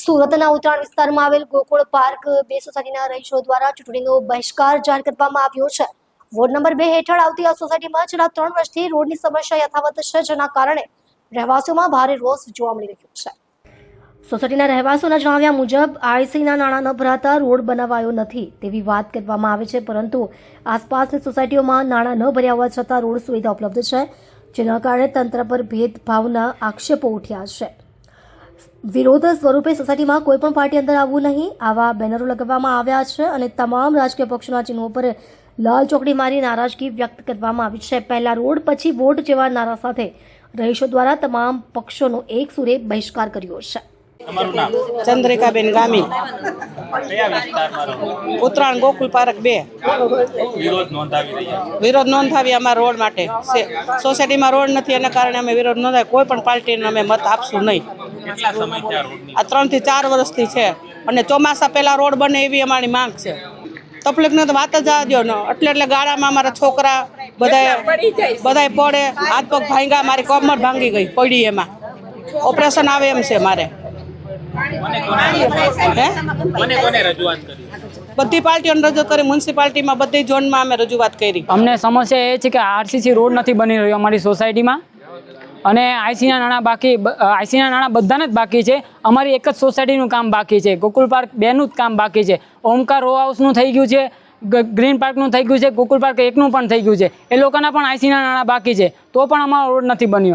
સુરતના ઉત્તરાયણ વિસ્તારમાં આવેલ ગોકુળ પાર્ક બે સોસાયટીના રહીશો દ્વારા ચૂંટણીનો બહિષ્કાર જાહેર કરવામાં આવ્યો છે। વોર્ડ નંબર 2 હેઠળ આવતી આ સોસાયટીમાં છેલ્લા 3 વર્ષથી રોડની સમસ્યા યથાવત છે, જેના કારણે રહેવાસીઓમાં ભારે રોષ જોવા મળી રહ્યો છે। સોસાયટીના રહેવાસીઓના જણાવ્યા મુજબ આઈસીના નાણાં ન ભરાતા રોડ બનાવાયો નથી તેવી વાત કરવામાં આવે છે, પરંતુ આસપાસની સોસાયટીઓમાં નાણાં ન ભર્યા હોવા છતાં રોડ સુવિધા ઉપલબ્ધ છે, જેના કારણે તંત્ર પર ભેદભાવના આક્ષેપો ઉઠ્યા છે। વિરોધ સ્વરૂપે સોસાયટીમાં કોઈ પણ પાર્ટી અંદર આવવું નહીં, આવા બેનરો લગાવવામાં આવ્યા છે અને તમામ રાજકીય પક્ષોના ચિહ્નો પર લાલ ચોકડી મારી નારાજગી વ્યક્ત કરવામાં આવી છે। પહેલા રોડ પછી વોટ જેવા નારા સાથે રહીશો દ્વારા તમામ પક્ષોનો એક સુરે બહિષ્કાર કર્યો છે। ચંદ્રિકાબેન ગામી, ઉત્તરાયણ ગોકુલ પાર્ક 2 વિરોધ નોંધાવી અમારા રોડ માટે સોસાયટીમાં રોડ નથી, એના કારણે અમે વિરોધ નોંધાવી કોઈ પણ પાર્ટીને અમે મત આપશું નહીં। આ 3 થી 4 વર્ષથી છે અને ચોમાસા પહેલા રોડ બને એવી અમારી માંગ છે। તકલીફને તો વાત જ આવજો ને, એટલે ગાળામાં અમારા છોકરા બધાય પડે, હાથ પગ ભાંગ્યા, મારી કમર ભાંગી ગઈ પડી, એમાં ઓપરેશન આવે એમ છે મારે। બધી પાર્ટીઓને રજૂઆત કરી, મ્યુનિસિપાલિટીમાં બધી ઝોનમાં અમે રજૂઆત કરી। અમને સમસ્યા એ છે કે આરસીસી રોડ નથી બની રહ્યો અમારી સોસાયટીમાં અને આઈસીના નાણાં બધાને જ બાકી છે। અમારી એક જ સોસાયટીનું કામ બાકી છે, ગોકુલ પાર્ક 2નું જ કામ બાકી છે, ઓમકાર રો હાઉસનું થઈ ગયું છે, ગ્રીન પાર્કનું થઈ ગયું છે, ગોકુલ પાર્ક 1નું પણ થઈ ગયું છે, એ લોકોના પણ આઈસીના નાણાં બાકી છે, તો પણ અમારો રોડ નથી બન્યો।